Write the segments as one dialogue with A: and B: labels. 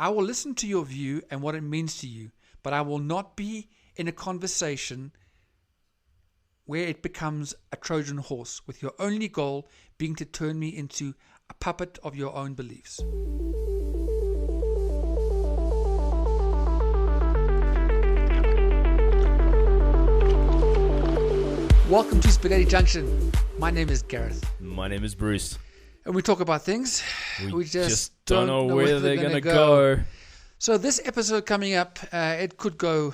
A: I will listen to your view and what it means to you, but I will not be in a conversation where it becomes a Trojan horse, with your only goal being to turn me into a puppet of your own beliefs. Welcome to Spaghetti Junction. My name is Gareth.
B: My name is Bruce.
A: And we talk about things.
B: We just don't know where they're going to go.
A: So this episode coming up, it could go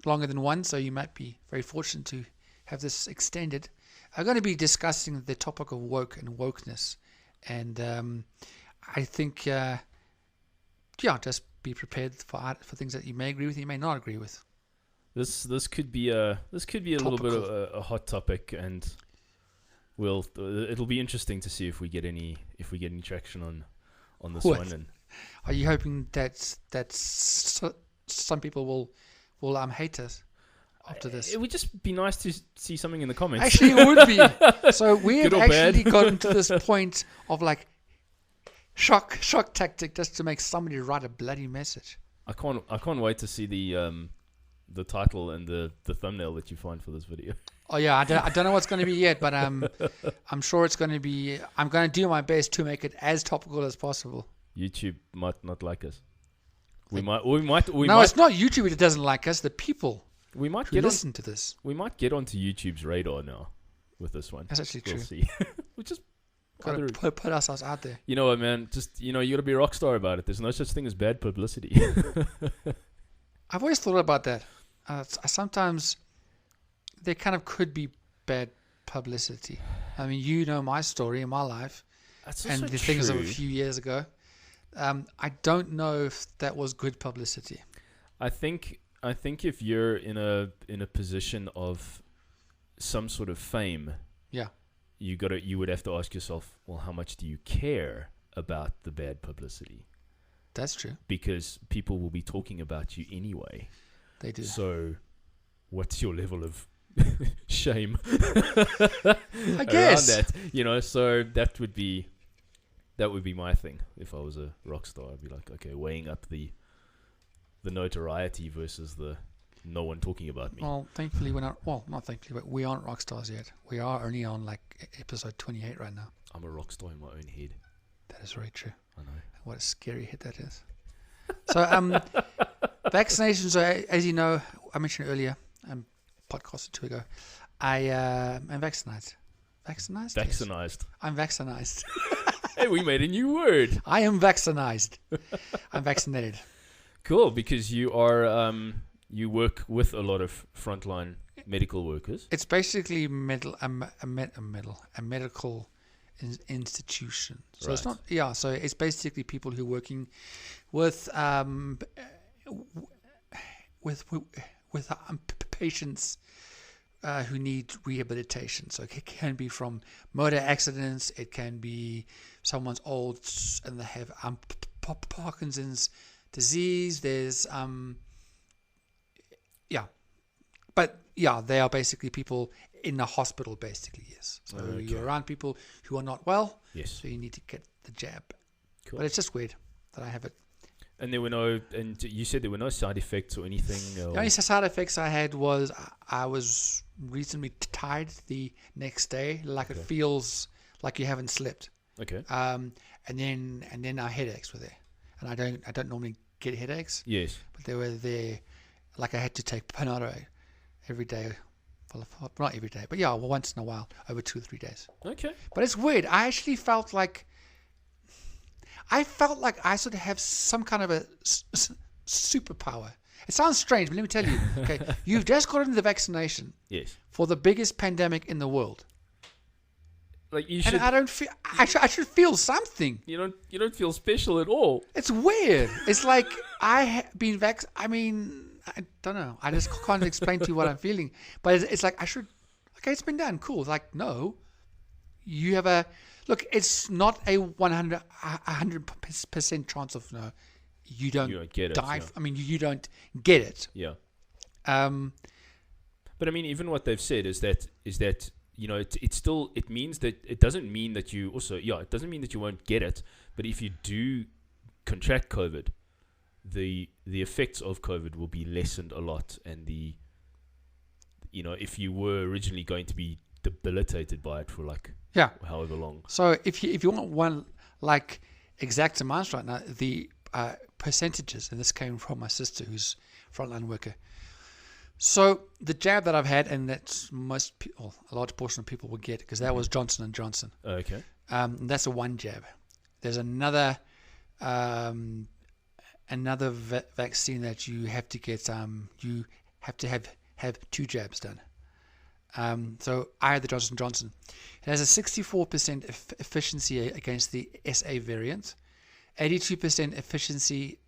A: longer than one, so you might be very fortunate to have this extended. I'm going to be discussing the topic of woke and wokeness. And I think, just be prepared for things that you may agree with, you may not agree with.
B: This could be a little bit of a hot topic, and it'll be interesting to see if we get any traction on this one. And
A: are you hoping that some people will hate us after this?
B: It would just be nice to see something in the comments.
A: Actually, it would be. So we have actually gotten to this point of like shock tactic just to make somebody write a bloody message.
B: I can't wait to see the title and the thumbnail that you find for this video.
A: Oh yeah, I don't know what's going to be yet, but I'm sure it's going to be. I'm going to do my best to make it as topical as possible.
B: YouTube might not like us. We
A: No,
B: might.
A: It's not YouTube that doesn't like us. The people
B: we might
A: who listen to this.
B: We might get onto YouTube's radar now with this one.
A: That's actually true.
B: We'll see. We just
A: got to put ourselves out there.
B: You know what, man? Just you got to be a rock star about it. There's no such thing as bad publicity.
A: I've always thought about that. Sometimes there kind of could be bad publicity. I mean, you know my story in my life.
B: That's
A: and the
B: true.
A: things of a few years ago. I don't know if that was good publicity.
B: I think if you're in a position of some sort of fame,
A: yeah,
B: you would have to ask yourself, well, how much do you care about the bad publicity?
A: That's true.
B: Because people will be talking about you anyway.
A: They do.
B: So, what's your level of shame?
A: I guess.
B: Around that, so that would be my thing. If I was a rock star, I'd be like, okay, weighing up the notoriety versus the no one talking about me.
A: Well, thankfully we're not. Well, not thankfully, but we aren't rock stars yet. We are only on like episode 28 right now.
B: I'm a rock star in my own head.
A: That is very true.
B: I know.
A: What a scary hit that is. So, vaccinations. So, as you know, I mentioned earlier, podcast or two ago, I am vaccinated. Vaccinated?
B: Vaccinated.
A: Yes. I'm vaccinated.
B: Hey, we made a new word.
A: I am vaccinated. I'm vaccinated.
B: Cool, because you are you work with a lot of frontline medical workers.
A: It's basically a medical institution. So
B: right.
A: It's not. Yeah. So it's basically people who are working with patients who need rehabilitation. So it can be from motor accidents. It can be someone's old and they have Parkinson's disease. There's they are basically people in the hospital, basically. Yes. So
B: okay.
A: You're around people who are not well.
B: Yes.
A: So you need to get the jab.
B: Cool.
A: But it's just weird that I have it.
B: And and you said there were no side effects or anything? Or?
A: The only side effects I had was I was reasonably tired the next day. Like
B: okay.
A: It feels like you haven't slept.
B: Okay.
A: And then our headaches were there. And I don't normally get headaches.
B: Yes.
A: But they were there. Like I had to take Panado every day. Well, not every day, but yeah, once in a while, over 2 or 3 days.
B: Okay.
A: But it's weird. I actually felt like I sort of have some kind of a superpower. It sounds strange, but let me tell you. Okay, you've just gotten the vaccination.
B: Yes.
A: For the biggest pandemic in the world.
B: Like you should.
A: And I don't feel. I should feel something.
B: You don't feel special at all.
A: It's weird. It's like been vaccinated. I mean, I don't know. I just can't explain to you what I'm feeling. But it's like I should. Okay, it's been done. Cool. It's like no, you have a look. It's not a 100% chance of no. You don't
B: get
A: die.
B: it. Yeah.
A: I mean, you don't get it.
B: Yeah.
A: But
B: I mean, even what they've said is that it means that it doesn't mean that you also it doesn't mean that you won't get it. But if you do contract COVID, the effects of COVID will be lessened a lot, and if you were originally going to be debilitated by it for like however long.
A: So if you want one like exact amounts right now, the percentages, and this came from my sister who's frontline worker. So the jab that I've had, and that's a large portion of people will get, because that was Johnson and Johnson.
B: Okay.
A: That's a one jab. There's another vaccine that you have to get. You have to have 2 jabs done. So I had the Johnson & Johnson. It has a 64% efficiency against the SA variant, 82% efficiency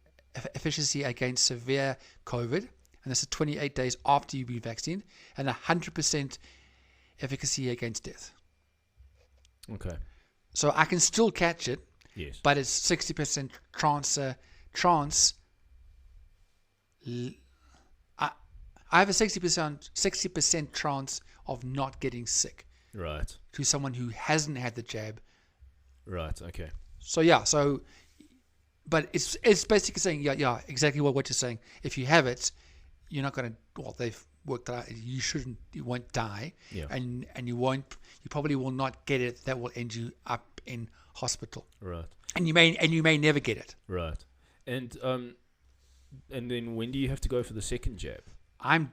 A: against severe COVID, and this is 28 days after you've been vaccinated, and 100% efficacy against death.
B: Okay.
A: So I can still catch it,
B: yes,
A: but it's 60% chance. I have a 60% chance of not getting sick.
B: Right.
A: To someone who hasn't had the jab.
B: Right. Okay.
A: So but it's basically saying exactly what you're saying. If you have it, you're not going to. Well, they've worked out. You won't die.
B: Yeah.
A: And you probably will not get it. That will end you up in hospital.
B: Right.
A: And you may never get it.
B: Right. And then when do you have to go for the second jab?
A: I've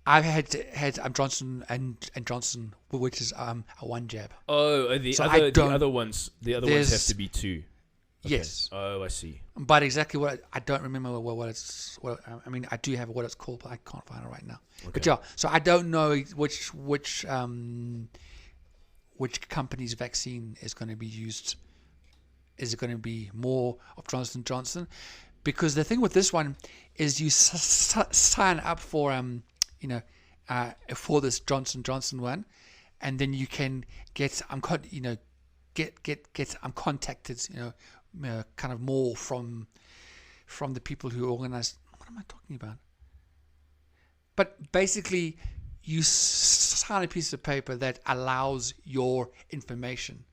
A: had Johnson and Johnson, which is a one jab.
B: Oh, the other ones have to be 2. Okay.
A: Yes.
B: Oh, I see.
A: But exactly I don't remember what it's. I mean, I do have what it's called, but I can't find it right now.
B: Okay.
A: But yeah, so I don't know which company's vaccine is going to be used. Is it going to be more of Johnson & Johnson? Because the thing with this one is you sign up for for this Johnson & Johnson one, and then you can get contacted kind of more from the people who organize. What am I talking about? But basically, you sign a piece of paper that allows your information,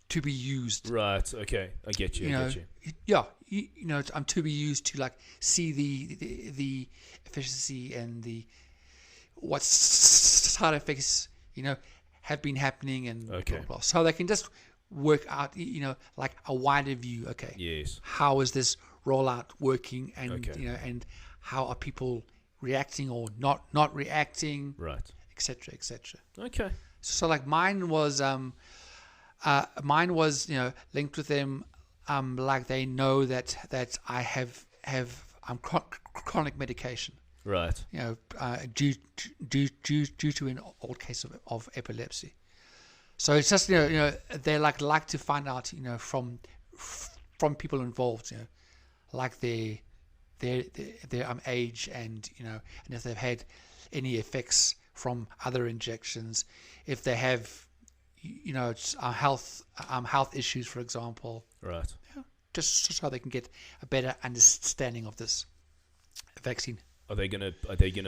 A: to be used.
B: Right. Okay. I get you.
A: Yeah. I'm to be used to like see the efficiency and what side effects have been happening and
B: okay.
A: blah, blah. So they can just work out like a wider view. Okay.
B: Yes.
A: How is this rollout working, and
B: okay.
A: And how are people reacting or not reacting?
B: Right.
A: Etc. Etc.
B: Okay.
A: So like mine was linked with them, like they know that I have chronic medication,
B: right?
A: Due to an old case of epilepsy. So it's just they like to find out from people involved, like their age and and if they've had any effects from other injections, if they have health issues, for example.
B: Right.
A: Just so they can get a better understanding of this vaccine.
B: Are they gonna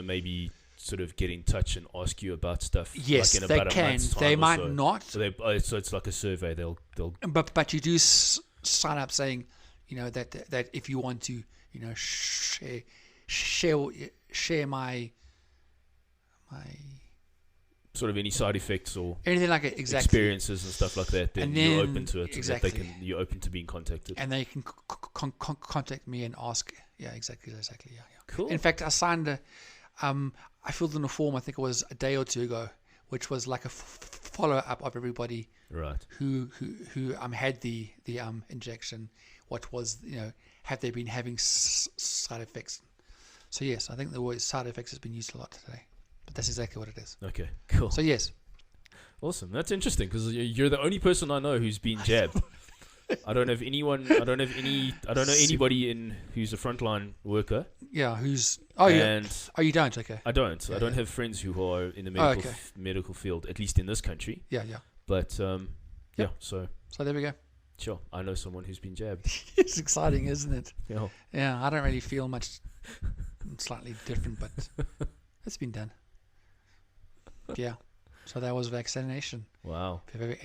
B: maybe sort of get in touch and ask you about stuff?
A: Yes,
B: like in
A: they
B: about
A: can.
B: A month's time
A: they
B: or
A: might
B: so?
A: not.
B: So it's like a survey. They'll.
A: But you do sign up saying, that if you want to, share my
B: sort of any side effects or
A: anything like it, exactly.
B: experiences and stuff like that, then you're open to it.
A: Exactly.
B: You're open to being contacted.
A: And they can contact me and ask. Yeah, exactly. Yeah.
B: Cool.
A: In fact, I signed I filled in a form, I think it was a day or two ago, which was like a follow-up of everybody
B: right.
A: who had the injection. What was, have they been having side effects? So yes, I think the word side effects has been used a lot today. But that's exactly what it is.
B: Okay, cool.
A: So yes.
B: Awesome. That's interesting because you're the only person I know who's been jabbed. I don't have anyone. I don't know anybody who's a frontline worker.
A: Yeah, who's. You don't. Okay.
B: I don't.
A: Yeah,
B: I don't have friends who are in the medical field, at least in this country.
A: Yeah.
B: But
A: Yep.
B: So
A: there we go.
B: Sure, I know someone who's been jabbed.
A: It's exciting, isn't it?
B: Yeah.
A: Yeah, I don't really feel much. Slightly different, but it's been done. Yeah. So that was vaccination.
B: Wow.
A: If you have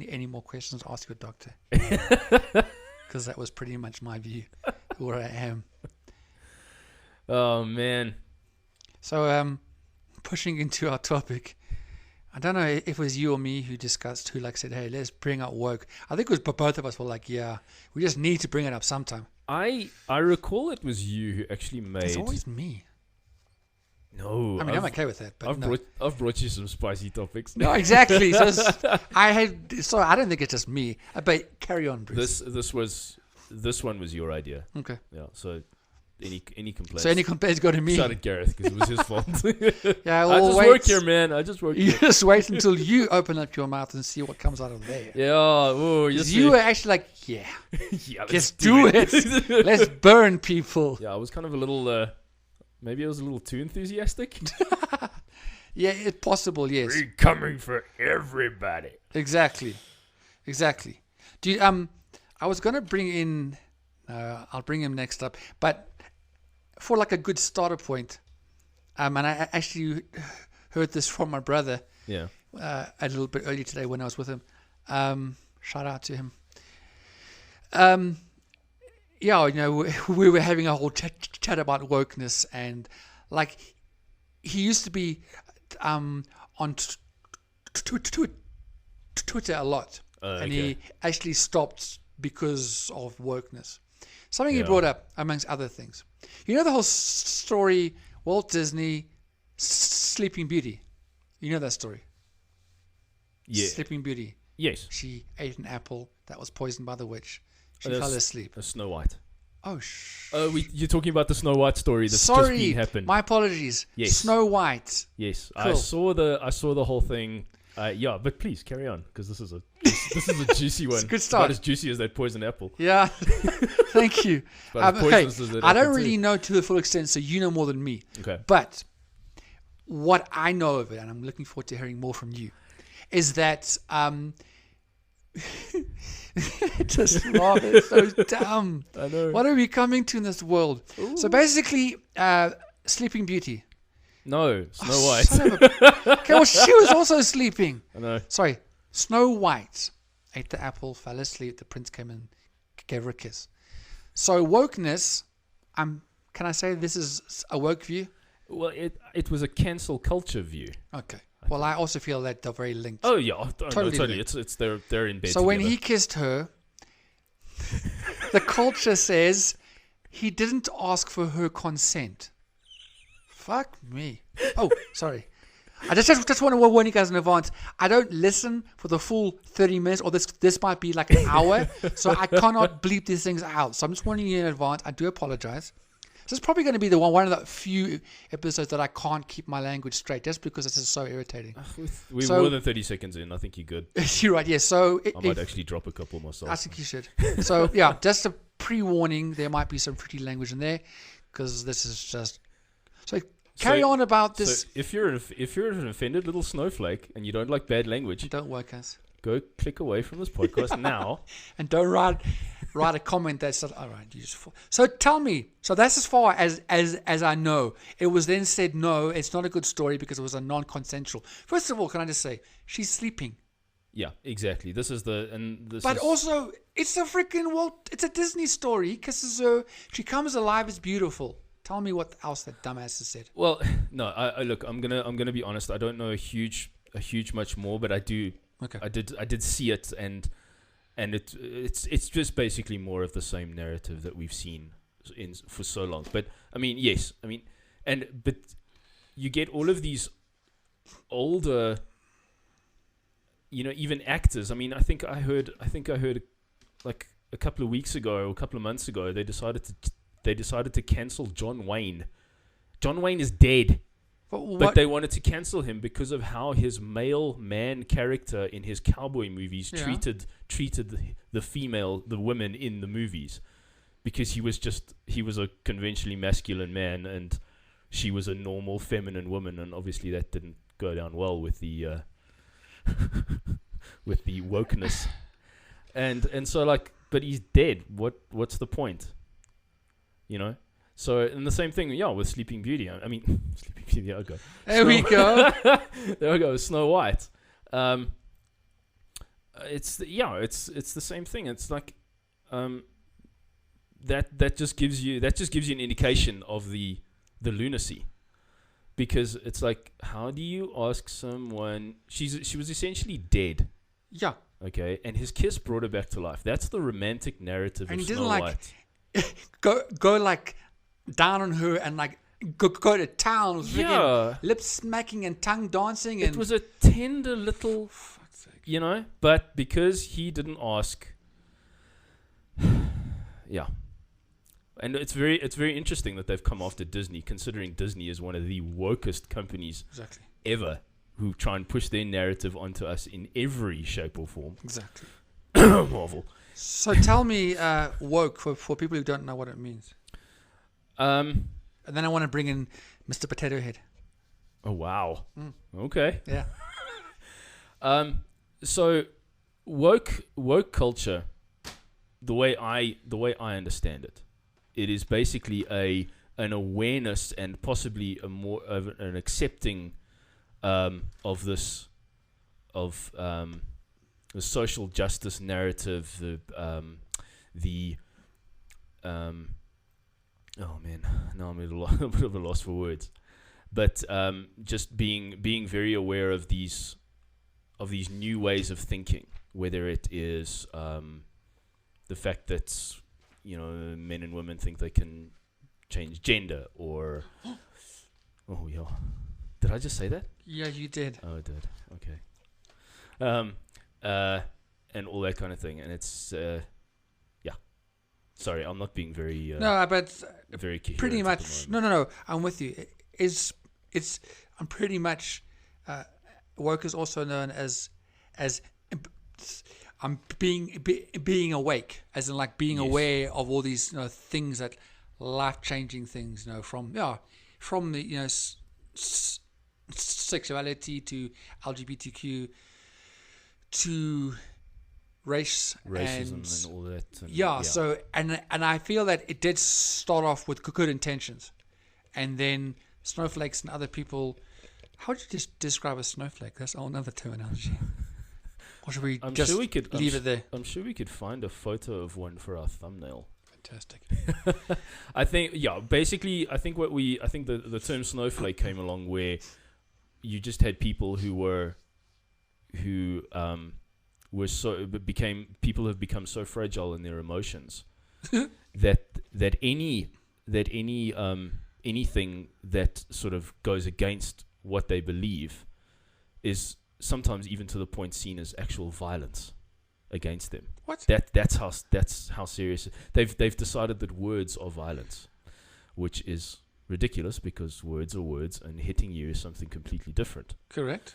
A: any more questions, ask your doctor. because that was pretty much my view where I am.
B: Oh man.
A: So pushing into our topic, I don't know if it was you or me who said, hey, let's bring up woke. I think it was both of us were like, yeah, we just need to bring it up sometime.
B: I recall it was you who actually made.
A: It's always me.
B: No,
A: I mean, I'm okay with that, but
B: I've brought you some spicy topics.
A: No, exactly. So I don't think it's just me. But carry on, Bruce.
B: This one was your idea.
A: Okay.
B: Yeah. So any complaints?
A: So any complaints go to me.
B: Shout at Gareth because it was his fault.
A: Yeah,
B: I just work here, man. I just work here.
A: You just wait until you open up your mouth and see what comes out of there.
B: Yeah. Oh,
A: you were actually like, yeah,
B: yeah,
A: just do it. Let's burn people.
B: Yeah, I was kind of a little. Maybe I was a little too enthusiastic.
A: Yeah, it's possible. Yes.
B: We're coming for everybody.
A: Exactly. Dude, I was gonna bring in. I'll bring him next up, but for like a good starter point, and I actually heard this from my brother.
B: Yeah.
A: A little bit earlier today when I was with him. Shout out to him. Yeah, we were having a whole chat about wokeness, and like he used to be on Twitter a lot, and he actually stopped because of wokeness. Something he brought up, amongst other things. You know the whole story, Walt Disney, Sleeping Beauty. You know that story?
B: Yeah.
A: Sleeping Beauty.
B: Yes.
A: She ate an apple that was poisoned by the witch. She fell asleep.
B: A Snow White.
A: Oh,
B: you're talking about the Snow White story that's just been happened.
A: My apologies.
B: Yes.
A: Snow White.
B: Yes.
A: Cool.
B: I saw the whole thing. Yeah, but please carry on because this is a juicy one.
A: It's a good start.
B: Not as juicy as that poison apple.
A: Yeah. Thank you.
B: Okay.
A: I don't really know to the full extent, so you know more than me.
B: Okay.
A: But what I know of it, and I'm looking forward to hearing more from you, is that just laugh, it's so dumb.
B: I know.
A: What are we coming to in this world? Ooh. So basically, Sleeping Beauty.
B: No, Snow White.
A: Okay, well, she was also sleeping.
B: I know.
A: Sorry, Snow White ate the apple, fell asleep. The prince came and gave her a kiss. So wokeness, can I say this is a woke view?
B: Well, it was a cancel culture view.
A: Okay. Well, I also feel that they're very linked.
B: Oh yeah, totally.
A: Linked.
B: It's they're in bed.
A: So
B: together.
A: when he kissed her, the culture says he didn't ask for her consent. Fuck me. Oh, sorry. I just want to warn you guys in advance. I don't listen for the full 30 minutes, or this might be like an hour, so I cannot bleep these things out. So I'm just warning you in advance. I do apologize. This is probably going to be one of the few episodes that I can't keep my language straight, just because this is so irritating.
B: We're more than 30 seconds in. I think you're good.
A: You're right, yeah. So
B: I might actually drop a couple myself.
A: I think you should. So yeah, just a pre-warning. There might be some pretty language in there, because this is just... So carry on about this.
B: So if you're an offended little snowflake and you don't like bad language,
A: don't work us.
B: Go click away from this podcast now,
A: and don't write a comment that's not all right. Useful. So tell me. So that's as far as I know. It was then said no, it's not a good story because it was a non-consensual. First of all, can I just say she's sleeping?
B: Yeah, exactly. But
A: also it's a freaking it's a Disney story. He kisses her. She comes alive. It's beautiful. Tell me what else that dumbass has said.
B: Well, no. I look. I'm gonna be honest. I don't know a huge much more, but I do.
A: Okay.
B: I did see it, and it's just basically more of the same narrative that we've seen for so long. But I mean, yes. I mean, but you get all of these older, even actors. I mean, I think I heard like a couple of weeks ago or a couple of months ago, they decided to cancel John Wayne. John Wayne is dead. But they wanted to cancel him because of how his male man character in his cowboy movies treated the women in the movies, because he was a conventionally masculine man and she was a normal feminine woman, and obviously that didn't go down well with the with the wokeness, and so like, but he's dead. What's the point? So, and the same thing, with Sleeping Beauty. I mean, Sleeping Beauty, okay.
A: There we go.
B: There we go, Snow White. It's the same thing. It's like, that just gives you an indication of the lunacy, because it's like, how do you ask someone, she was essentially dead,
A: Yeah.
B: okay, and his kiss brought her back to life. That's the romantic narrative
A: And
B: of
A: he
B: Snow
A: didn't
B: White.
A: go like down on her and like go to town with freaking lip smacking and tongue dancing. And
B: It was a tender little,
A: fuck's sake.
B: you know, but because he didn't ask, yeah. And it's very interesting that they've come after Disney, considering Disney is one of the wokest companies
A: Exactly.
B: ever, who try and push their narrative onto us in every shape or form.
A: Exactly.
B: Marvel.
A: So tell me, woke, for people who don't know what it means. And then I want to bring in Mr. Potato Head.
B: Oh wow. Okay.
A: Yeah.
B: So woke culture, the way I understand it, it is basically an awareness and possibly a more of an accepting of this, of the social justice narrative, oh man, now I'm at a bit of a loss for words, but just being very aware of these new ways of thinking, whether it is the fact that, you know, men and women think they can change gender, or oh yeah, did I just say that?
A: Yeah, you did.
B: Oh, I did. Okay. And all that kind of thing, and it's yeah. Sorry, I'm not being very
A: No, but
B: very coherent
A: pretty
B: at
A: much.
B: the moment.
A: No. I'm with you. I'm pretty much. Woke is also known as I'm being awake, as in like being
B: Yes.
A: aware of all these, you know, things, that life-changing things, you know, from the, you know, sexuality to LGBTQ to racism
B: and all that. And
A: yeah. So and I feel that it did start off with good intentions, and then snowflakes and other people. How would you just describe a snowflake? That's another terminology. Or should we leave it there?
B: I'm sure we could find a photo of one for our thumbnail.
A: Fantastic.
B: I think, basically, I think the term snowflake came along where you just had people who have become so fragile in their emotions that anything that sort of goes against what they believe is sometimes even to the point seen as actual violence against them.
A: What?
B: That's how serious they've decided that words are violence, which is ridiculous, because words are words and hitting you is something completely different.
A: Correct.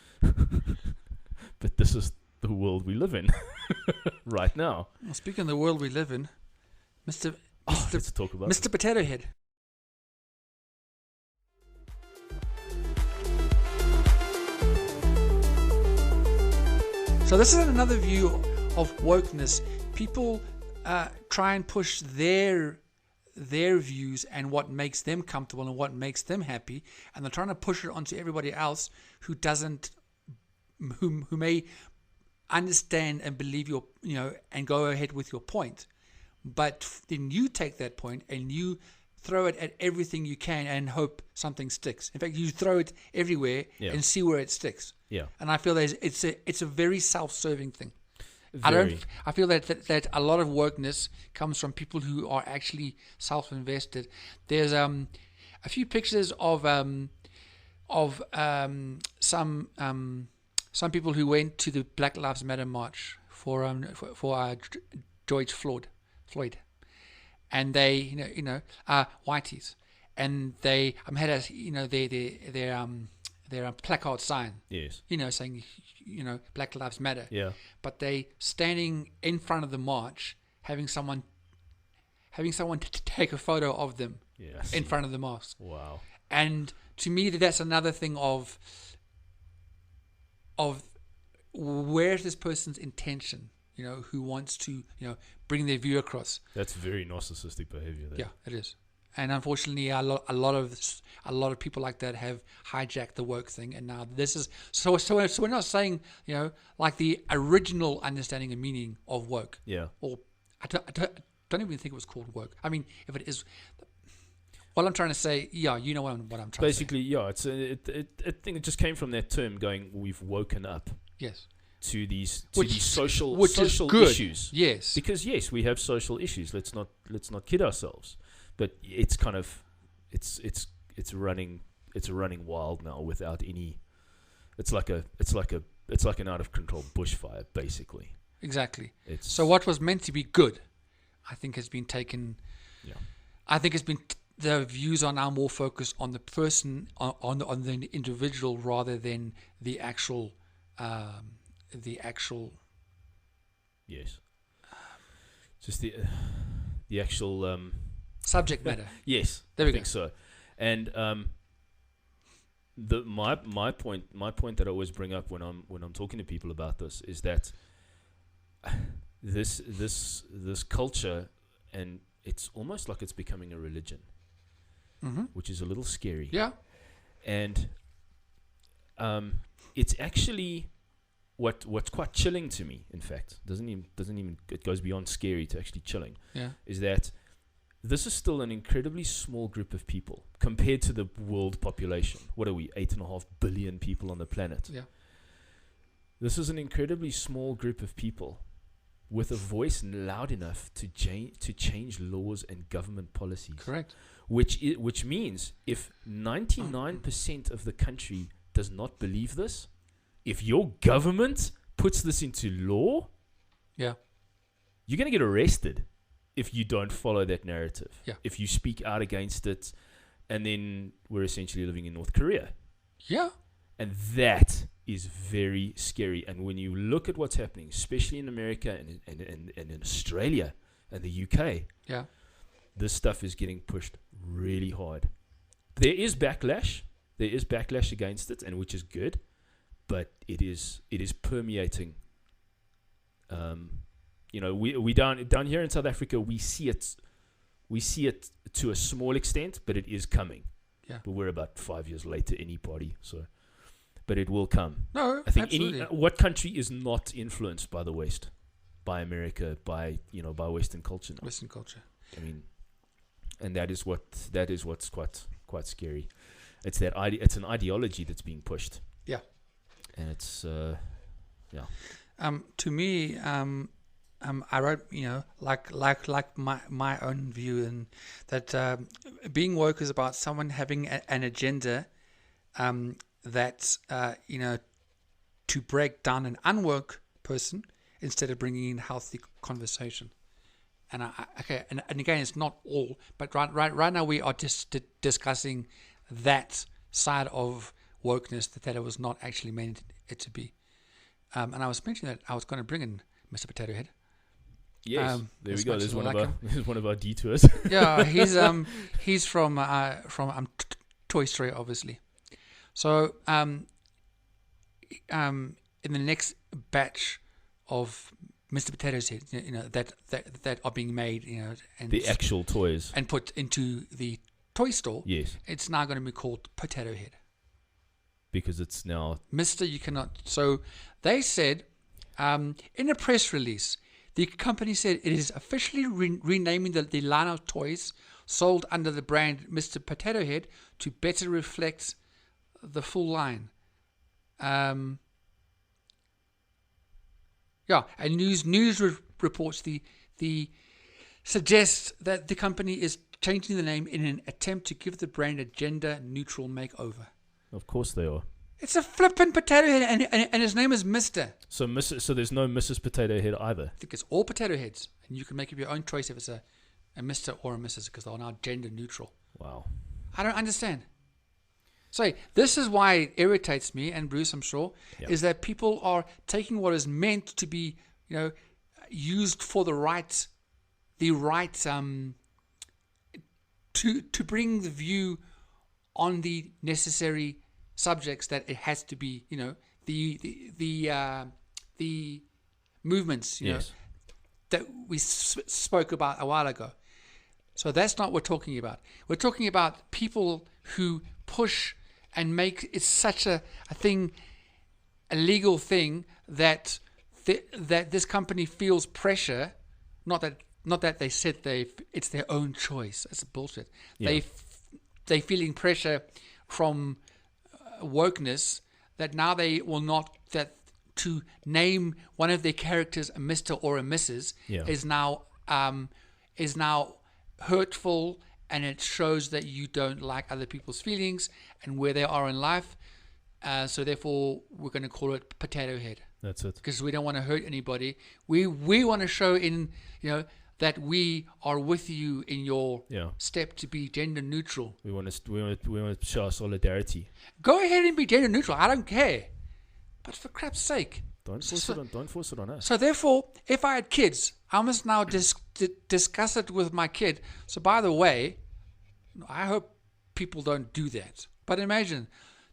B: But this is the world we live in right now.
A: Well, speaking of the world we live in,
B: Let's talk about
A: Mr. Potato Head. So this is another view of wokeness. People try and push their views and what makes them comfortable and what makes them happy, and they're trying to push it onto everybody else who may understand and believe your, you know, and go ahead with your point. But then you take that point and you throw it at everything you can and hope something sticks. In fact, you throw it everywhere and see where it sticks. Yeah. And I feel that it's a very self-serving thing. I feel that a lot of wokeness comes from people who are actually self-invested. There's a few pictures of some people who went to the Black Lives Matter march for George Floyd, and they you know whiteys, and they had their placard sign,
B: yes,
A: you know, saying, you know, Black Lives Matter.
B: Yeah.
A: But they standing in front of the march, having someone take a photo of them in front of the mosque.
B: Wow.
A: And to me, that's another thing of where's this person's intention, you know, who wants to, you know, bring their view across.
B: That's very narcissistic behavior there.
A: Yeah, it is. And unfortunately, a lot of people like that have hijacked the woke thing, and now this is so we're not saying, you know, like the original understanding and meaning of woke.
B: Yeah.
A: Or don't even think it was called woke. I mean, if it is, what I'm trying to say, yeah, you know what I'm trying
B: Basically,
A: to say.
B: yeah, it's I think it just came from that term going, we've woken up.
A: Yes.
B: To these
A: Which
B: social
A: is good.
B: issues.
A: Yes.
B: Because yes, we have social issues. Let's not kid ourselves. But it's kind of it's running wild now without any. It's like an out of control bushfire, basically.
A: Exactly. So what was meant to be good, I think, has been taken.
B: Yeah. I
A: think the views are now more focused on the person, on the individual, rather than the actual.
B: Yes. Just the actual
A: subject matter.
B: Yes.
A: There we go.
B: I think so. And my point that I always bring up when I'm talking to people about this is that this culture, and it's almost like it's becoming a religion, which is a little scary.
A: Yeah.
B: And it's actually what's quite chilling to me. In fact, doesn't even it goes beyond scary to actually chilling.
A: Yeah.
B: Is that this is still an incredibly small group of people compared to the world population. What are we? 8.5 billion people on the planet.
A: Yeah.
B: This is an incredibly small group of people with a voice loud enough to change laws and government policies.
A: Correct.
B: Which means if 99% of the country does not believe this, if your government puts this into law,
A: yeah,
B: you're going to get arrested if you don't follow that narrative.
A: Yeah.
B: If you speak out against it, and then we're essentially living in North Korea.
A: Yeah.
B: And that is very scary. And when you look at what's happening, especially in America and in Australia and the UK,
A: yeah,
B: this stuff is getting pushed really hard. There is backlash. There is backlash against it, and which is good, but it is permeating. We down here in South Africa, we see it to a small extent, but it is coming.
A: Yeah.
B: But we're about 5 years late to any party, so. But it will come.
A: No,
B: I think
A: absolutely.
B: what country is not influenced by the West, by America, by Western culture now?
A: Western culture.
B: I mean, and that is what's quite scary. It's that it's an ideology that's being pushed.
A: Yeah.
B: And it's yeah.
A: To me, I wrote, like my own view, and that being woke is about someone having an agenda, that to break down an unwoke person instead of bringing in healthy conversation. And and again, it's not all, but right now we are just discussing that side of wokeness that it was not actually meant it to be. And I was mentioning that I was going to bring in Mr. Potato Head.
B: Yes, there we go. There's one of our detours.
A: Yeah, he's from Toy Story, obviously. So in the next batch of Mr. Potato's Head, that are being made, and
B: the actual toys,
A: and put into the toy store.
B: Yes,
A: it's now going to be called Potato Head
B: because it's now
A: Mr. You cannot. So they said in a press release, the company said it is officially renaming the line of toys sold under the brand Mr. Potato Head to better reflect the full line. And news reports the suggests that the company is changing the name in an attempt to give the brand a gender-neutral makeover.
B: Of course they are.
A: It's a flippin' Potato Head, and his name is Mr.
B: So there's no Mrs. Potato Head either.
A: I think it's all potato heads, and you can make up your own choice if it's a Mr. or a Mrs. because they're now gender-neutral.
B: Wow.
A: I don't understand. So this is why it irritates me, and Bruce, I'm sure, is that people are taking what is meant to be, used for the right, to bring the view on the necessary subjects that it has to be, the movements,
B: yes,
A: that we spoke about a while ago. So that's not what we're talking about. We're talking about people who push and make it such a thing, a legal thing, that this company feels pressure, not that not that they said it's their own choice. That's bullshit.
B: Yeah.
A: They feeling pressure from wokeness that now they will not, that to name one of their characters a Mr. or a Mrs.
B: Yeah.
A: is now hurtful, and it shows that you don't like other people's feelings and where they are in life. So therefore, we're going to call it potato head.
B: That's it.
A: Because we don't want to hurt anybody. We want to show that we are with you in your step to be gender neutral.
B: We want to show our solidarity.
A: Go ahead and be gender neutral. I don't care. But for crap's sake,
B: don't force it on us.
A: So therefore, if I had kids, I must now discuss it with my kid. So by the way, I hope people don't do that. But imagine,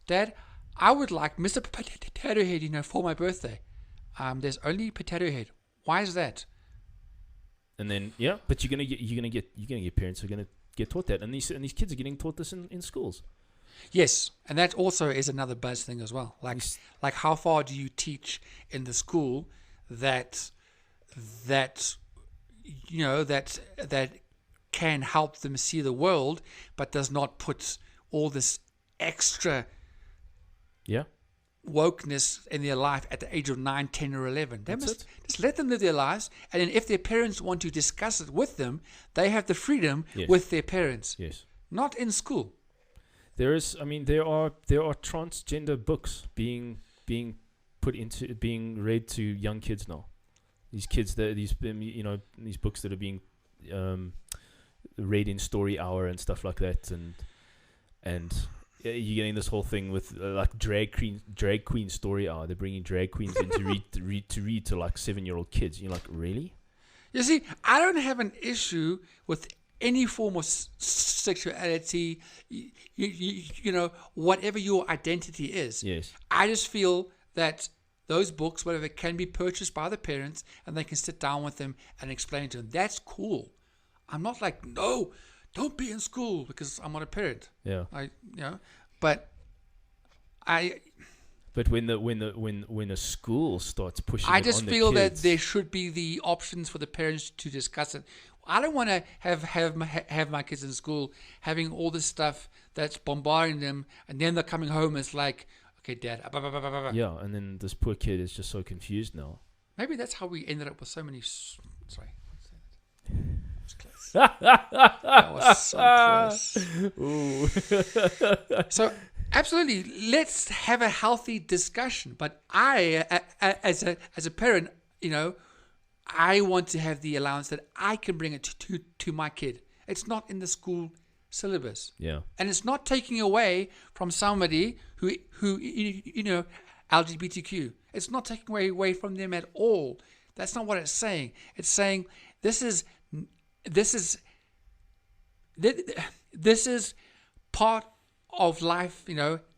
A: Dad, I would like Mr. Potato Head, for my birthday. There's only Potato Head. Why is that?
B: And then but you're gonna get parents who are gonna get taught that, and these kids are getting taught this in schools.
A: Yes, and that also is another buzz thing as well. Like how far do you teach in the school that can help them see the world, but does not put all this extra wokeness in their life at the age of 9, 10, or 11. They must just let them live their lives, and then if their parents want to discuss it with them, they have the freedom with their parents.
B: Yes,
A: not in school.
B: There are transgender books being read to young kids now. These kids these books that are being read in story hour and stuff like that, and you're getting this whole thing with like drag queen story hour. They're bringing drag queens in to read to like 7-year-old kids. You're like, really?
A: You see, I don't have an issue with any form of sexuality, whatever your identity is.
B: Yes.
A: I just feel that those books, whatever, can be purchased by the parents, and they can sit down with them and explain to them. That's cool. I'm not like, no, don't be in school because I'm not a parent.
B: Yeah.
A: But
B: when a school starts pushing,
A: I just feel
B: the kids,
A: that there should be the options for the parents to discuss it. I don't want to have my kids in school having all this stuff that's bombarding them, and then they're coming home. It's like, okay, Dad.
B: Yeah, and then this poor kid is just so confused now.
A: Maybe that's how we ended up with so many. Sorry, that was so close. Ooh. So absolutely, let's have a healthy discussion. But I, as a parent, I want to have the allowance that I can bring it to my kid. It's not in the school syllabus.
B: Yeah. And
A: it's not taking away from somebody who LGBTQ. It's not taking away from them at all. That's not what it's saying. It's saying this is part of life,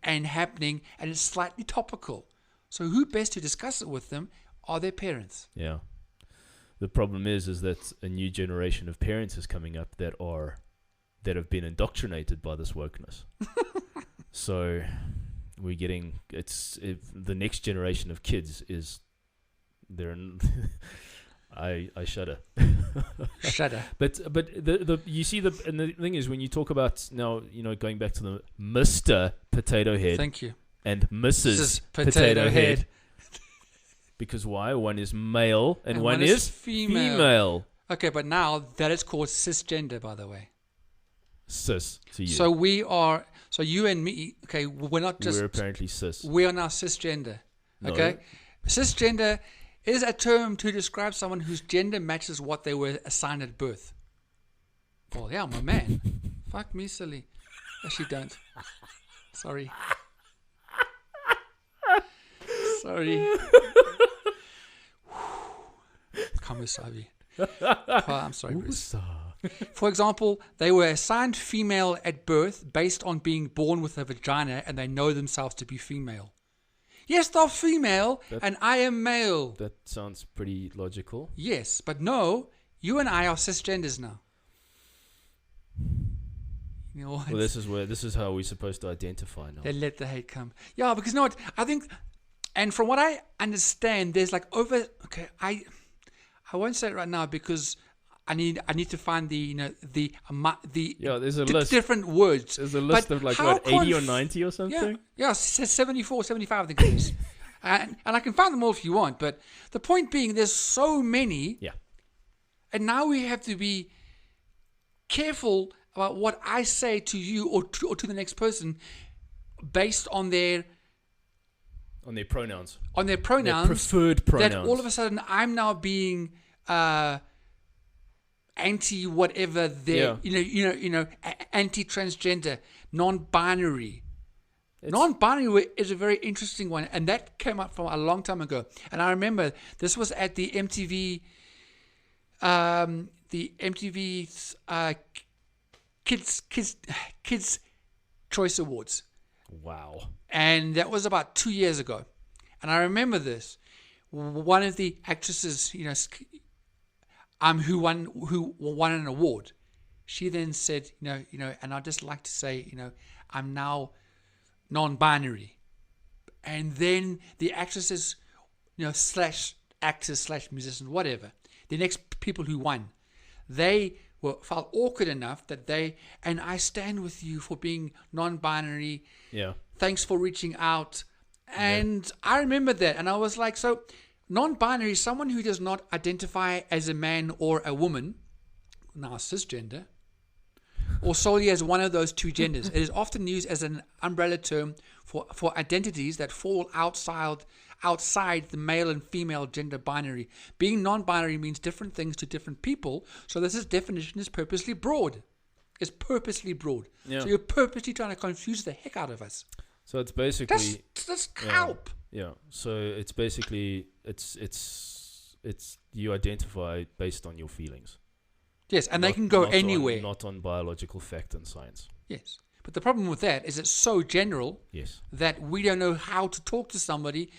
A: and happening, and it's slightly topical. So who best to discuss it with them are their parents.
B: Yeah. The problem is that a new generation of parents is coming up that have been indoctrinated by this wokeness. So we're getting the next generation of kids is I shudder.
A: Shudder.
B: But the you see and the thing is, when you talk about now, going back to the Mr. Potato Head.
A: Thank you.
B: And Mrs. Potato Head. Because why? One is male and one is female.
A: Okay, but now that is called cisgender, by the way.
B: Cis to you.
A: So you and me, okay, we're
B: apparently cis.
A: We are now cisgender. Okay? No. Cisgender is a term to describe someone whose gender matches what they were assigned at birth. Well, yeah, I'm a man. Fuck me, silly. Actually, don't. Sorry. Sorry. Kamisabi. I'm sorry, Bruce. For example, they were assigned female at birth based on being born with a vagina, and they know themselves to be female. Yes, they're female, and I am male.
B: That sounds pretty logical.
A: Yes, but no, you and I are cisgenders now. You know what?
B: Well, this is how we're supposed to identify now.
A: They let the hate come. Yeah, because you know what? I think, and from what I understand, there's like I won't say it right now because I need to find
B: there's a list.
A: different words.
B: There's a list of like what 80 or 90 or something.
A: Yeah, it says 74, 75 I think it is. and I can find them all if you want. But the point being, there's so many.
B: Yeah.
A: And now we have to be careful about what I say to you or to the next person based on their
B: pronouns.
A: On their pronouns.
B: Their preferred pronouns.
A: That all of a sudden I'm now being anti whatever their anti-transgender, non-binary. Non-binary is a very interesting one, and that came up from a long time ago. And I remember this was at the MTV Kids Choice Awards.
B: Wow.
A: And that was about 2 years ago. And I remember this. One of the actresses, who won an award. She then said, and I'd just like to say, I'm now non-binary. And then the actresses, slash actors slash musicians, whatever, the next people who won, they felt awkward enough that and I stand with you for being non-binary.
B: Yeah.
A: Thanks for reaching out. And I remember that. And I was like, so non-binary is someone who does not identify as a man or a woman, now cisgender, or solely as one of those two genders. It is often used as an umbrella term for identities that fall outside the male and female gender binary. Being non-binary means different things to different people, so this definition is purposely broad. It's purposely broad. Yeah. So you're purposely trying to confuse the heck out of us.
B: So it's basically
A: that's help.
B: Yeah. So it's basically it's you identify based on your feelings.
A: Yes, and they can go anywhere.
B: Not on biological fact and science.
A: Yes. But the problem with that is it's so general that we don't know how to talk to somebody.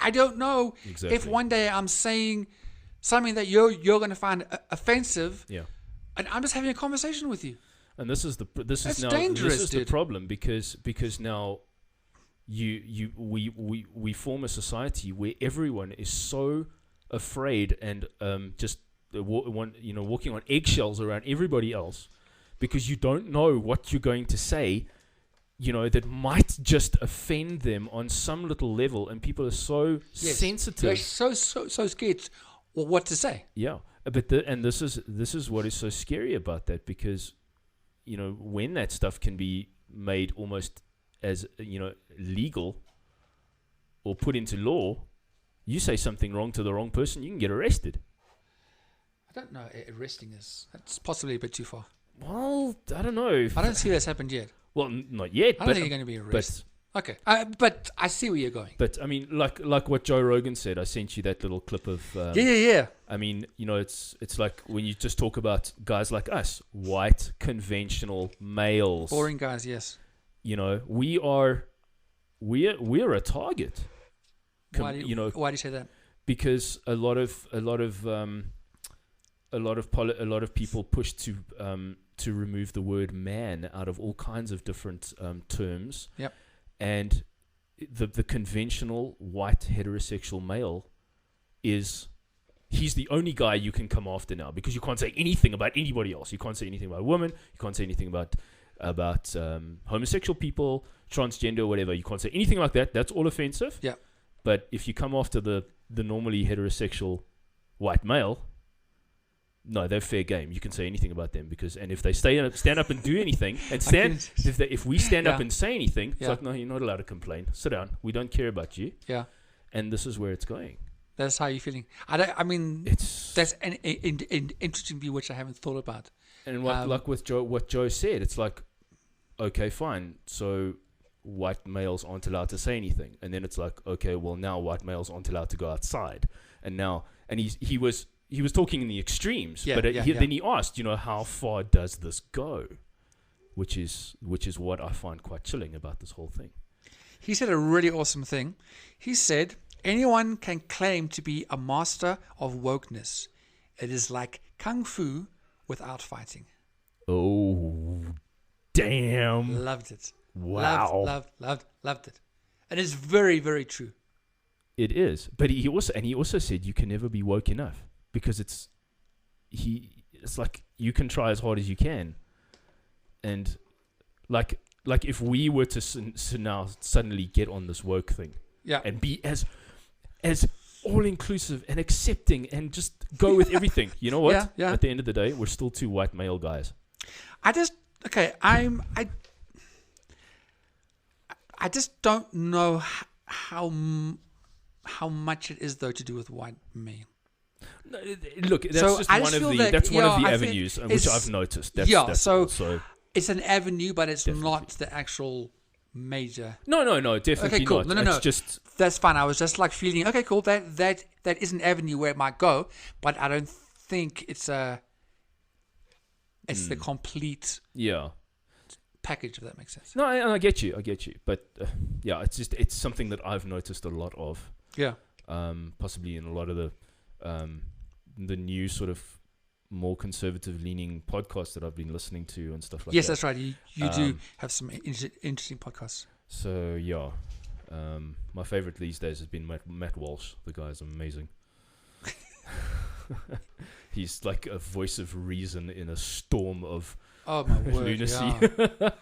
A: I don't know if one day I'm saying something that you're going to find offensive, and I'm just having a conversation with you.
B: And this is
A: dangerous,
B: this is the problem because now we form a society where everyone is so afraid and just walking on eggshells around everybody else, because you don't know what you're going to say, that might just offend them on some little level, and people are so sensitive.
A: They're so scared what to say.
B: Yeah, but this is what is so scary about that, because when that stuff can be made almost as legal or put into law, you say something wrong to the wrong person, you can get arrested.
A: I don't know. Arresting that's possibly a bit too far.
B: Well, I don't know.
A: I don't see that's happened yet.
B: Well, not yet.
A: I don't think you're going to be arrested. Okay, but I see where you're going.
B: But I mean, like what Joe Rogan said. I sent you that little clip of.
A: Yeah.
B: I mean, it's like when you just talk about guys like us, white, conventional males,
A: boring guys. Yes.
B: We're a target.
A: Why do you say that?
B: Because a lot of people push to remove the word man out of all kinds of different terms.
A: Yep.
B: And the conventional white heterosexual male he's the only guy you can come after now, because you can't say anything about anybody else. You can't say anything about women. You can't say anything about homosexual people, transgender, or whatever. You can't say anything like that. That's all offensive.
A: Yeah.
B: But if you come after the normally heterosexual white male, no, they're fair game. You can say anything about them, and if they stand up and do anything, and if we stand up and say anything, it's like, no, you're not allowed to complain. Sit down. We don't care about you.
A: Yeah.
B: And this is where it's going.
A: That's how you're feeling. That's an interesting view which I haven't thought about.
B: And like with what Joe said, it's like, okay, fine. So white males aren't allowed to say anything, and then it's like, okay, well now white males aren't allowed to go outside, and he was talking in the extremes, then he asked, how far does this go? Which is what I find quite chilling about this whole thing.
A: He said a really awesome thing. He said, anyone can claim to be a master of wokeness. It is like kung fu without fighting.
B: Oh, damn.
A: Loved it.
B: Wow.
A: Loved it. And it's very, very true.
B: It is. But he also said you can never be woke enough, because it's like you can try as hard as you can, and like if we were to now suddenly get on this woke thing, and be as all inclusive and accepting and just go with everything, you know what? At the end of the day, we're still two white male guys.
A: I just don't know how much it is though to do with white men.
B: No, look, that's just one of the avenues which I've noticed. So
A: it's an avenue, but it's not the actual major.
B: No, definitely
A: okay, cool.
B: not.
A: No.
B: Just
A: that's fine. I was just like feeling okay, cool. That is an avenue where it might go, but I don't think it's the complete package, if that makes sense.
B: No, I get you, but it's something that I've noticed a lot of.
A: Yeah.
B: Possibly in a lot of the new sort of more conservative leaning podcasts that I've been listening to and stuff like that.
A: Yes, that's right. You do have some interesting podcasts.
B: So my favorite these days has been Matt Walsh. The guy's amazing. He's like a voice of reason in a storm of lunacy.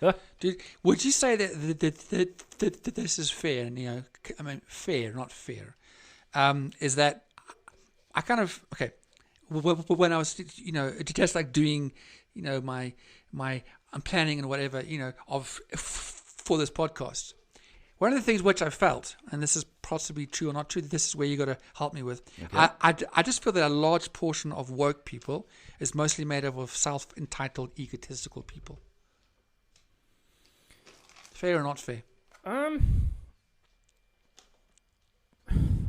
A: Yeah. Dude, would you say that this is fair? And I mean, fair, not fair. Is that I kind of when I was just like doing my I'm planning and whatever for this podcast. One of the things which I felt, and this is possibly true or not true, this is where you got to help me with. Okay. I just feel that a large portion of woke people is mostly made up of self-entitled, egotistical people. Fair or not fair?
B: I'm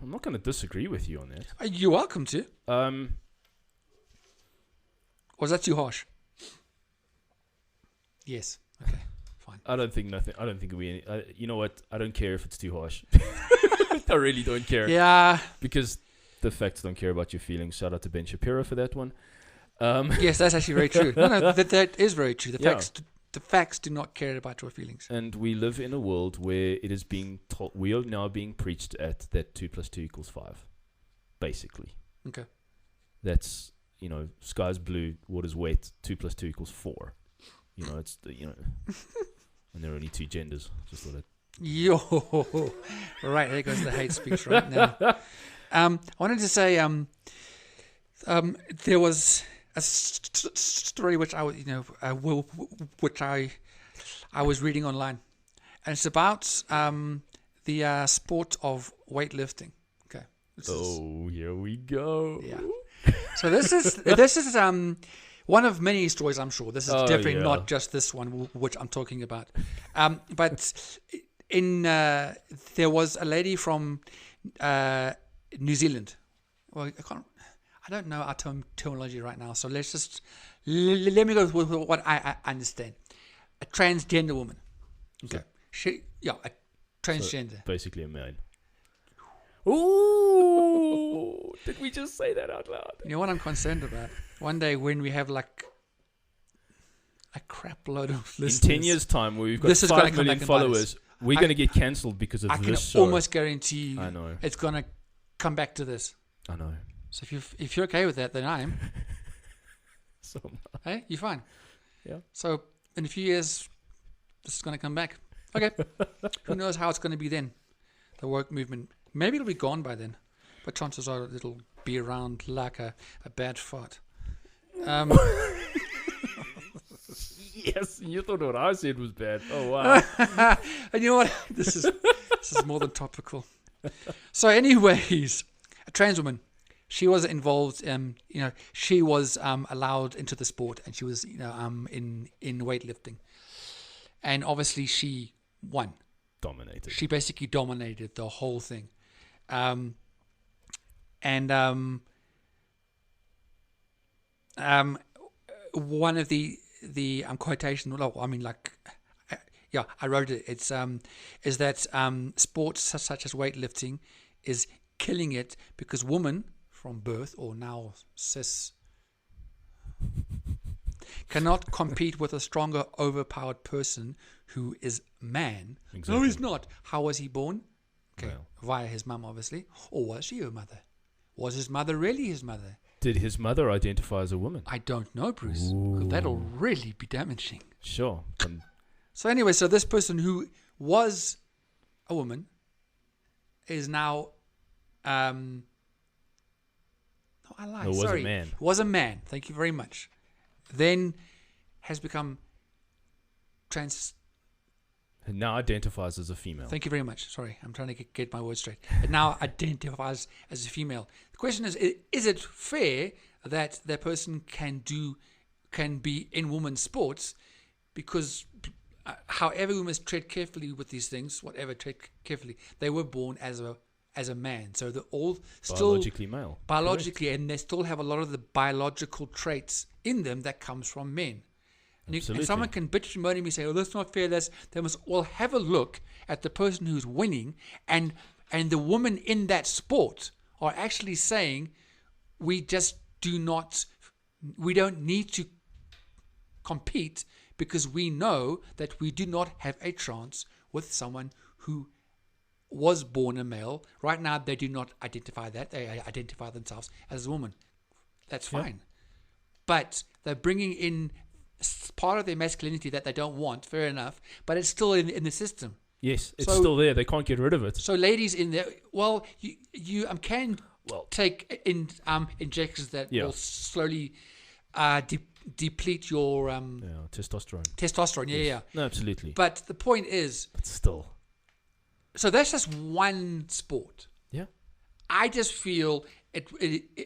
B: not going to disagree with you on that.
A: You're welcome to. Or is that too harsh? Yes. Okay. Fine.
B: I don't think we. You know what? I don't care if it's too harsh. I really don't care.
A: Yeah.
B: Because the facts don't care about your feelings. Shout out to Ben Shapiro for that one.
A: Yes, that's actually very true. No, that is very true. The facts do not care about your feelings.
B: And we live in a world where it is being taught. We are now being preached at that 2 + 2 = 5, basically.
A: Okay.
B: That's sky's blue, water's wet. 2 + 2 = 4. It's and there are only two genders. Just thought
A: Yo, right, there goes the hate speech right now. I wanted to say, there was a story which I was, which I was reading online, and it's about the sport of weightlifting. Okay.
B: Here we go.
A: Yeah. So this is one of many stories, I'm sure. This is definitely not just this one, which I'm talking about. But there was a lady from New Zealand. Well, I don't know our terminology right now, so let me go with what I understand. A transgender woman. Okay. A transgender.
B: So basically a man. Ooh! Did we just say that out loud?
A: You know what I'm concerned about? One day when we have like a crap load of listeners.
B: In 10 years' time, we've got 5 million followers. We're going to get cancelled because of this show.
A: I can almost guarantee you
B: I know.
A: It's going to come back to this.
B: I know.
A: So if you're okay with that, then I am.
B: So
A: hey, you're fine.
B: Yeah.
A: So in a few years, this is going to come back. Okay. Who knows how it's going to be then? The woke movement. Maybe it'll be gone by then. But chances are it'll be around like a bad fart.
B: Yes, you thought what I said was bad. Oh, wow.
A: And you know what? This is more than topical. So anyways, a trans woman, she was involved, she was allowed into the sport, and she was, in weightlifting. And obviously she won.
B: Dominated.
A: She basically dominated the whole thing. One of the quotation, I wrote it. It's is that sports such as weightlifting is killing it because women from birth or now cis cannot compete with a stronger, overpowered person who is man. Exactly. No, he's not. How was he born? Okay, via his mum, obviously. Or was she her mother? Was his mother really his mother?
B: Did his mother identify as a woman?
A: I don't know, Bruce. 'Cause that'll really be damaging.
B: Sure.
A: So anyway, so this person who was a woman is now, no, I lied.
B: No, was
A: Sorry.
B: a man.
A: Was a man. Thank you very much. Then has become trans.
B: And now identifies as a female.
A: Thank you very much. Sorry, I'm trying to get my words straight. It now identifies as a female. The question is it fair that that person can be in women's sports? Because however we must tread carefully with these things, whatever, tread carefully, they were born as a man. So they're all still
B: biologically male.
A: Biologically, and they still have a lot of the biological traits in them that comes from men. And someone can bitch and moan at me and say, oh, that's not fair. They must all have a look at the person who's winning, and the women in that sport are actually saying, we don't need to compete because we know that we do not have a chance with someone who was born a male. Right now, they do not identify that. They identify themselves as a woman. That's fine. Yeah. But they're bringing in part of their masculinity that they don't want, fair enough, but it's still in the system.
B: Yes, it's still there. They can't get rid of it.
A: So ladies in there, well, you can take injections that will slowly deplete your
B: testosterone.
A: Testosterone, yeah.
B: No, absolutely.
A: But the point is,
B: but still.
A: So that's just one sport.
B: Yeah.
A: I just feel it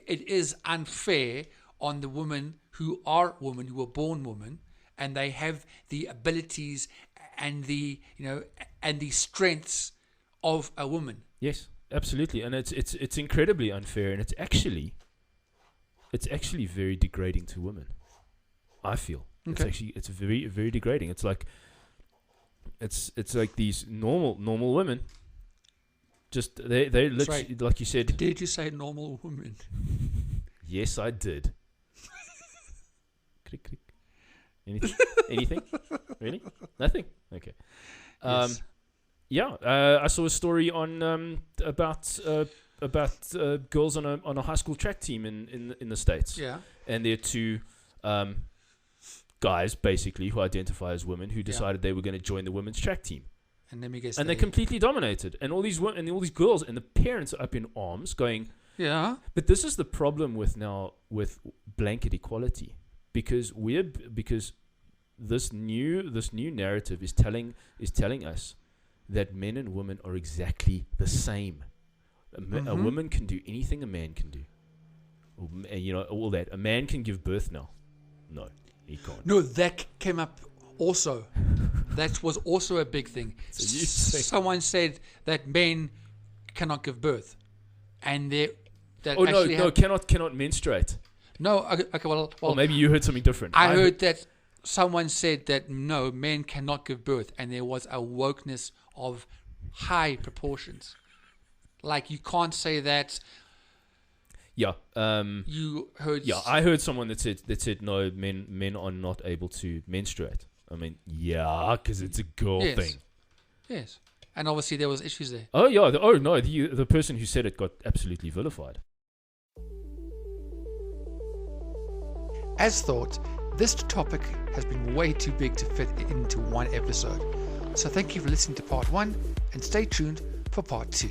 A: is unfair on the women who are born women, and they have the abilities and the strengths of a woman.
B: Yes, absolutely, and it's incredibly unfair, and it's actually very degrading to women. I feel it's very, very degrading. It's like these normal women. Just they literally, like you said.
A: Did you say normal women?
B: Yes, I did. Click, click. Anything? Really? Nothing? Okay.
A: Yes.
B: I saw a story on about girls on a high school track team in the States.
A: Yeah.
B: And they're two guys basically who identify as women who decided they were going to join the women's track team.
A: And let me guess.
B: And they completely dominated. And all these women and all these girls and the parents are up in arms going,
A: yeah.
B: But this is the problem with blanket equality. Because this new narrative is telling us that men and women are exactly the same. A woman can do anything a man can do. All that. A man can give birth now. No, he can't.
A: No, that came up also. That was also a big thing. Someone said that men cannot give birth, and
B: cannot menstruate.
A: No, okay, well,
B: or maybe you heard something different.
A: I heard that someone said that no, men cannot give birth, and there was a wokeness of high proportions. Like, you can't say that.
B: Yeah.
A: You heard.
B: Yeah, I heard someone that said no, men are not able to menstruate. I mean, yeah, because it's a girl thing.
A: Yes, and obviously there was issues there.
B: Oh yeah. The person who said it got absolutely vilified.
A: As thought, this topic has been way too big to fit into one episode. So thank you for listening to part 1, and stay tuned for part 2.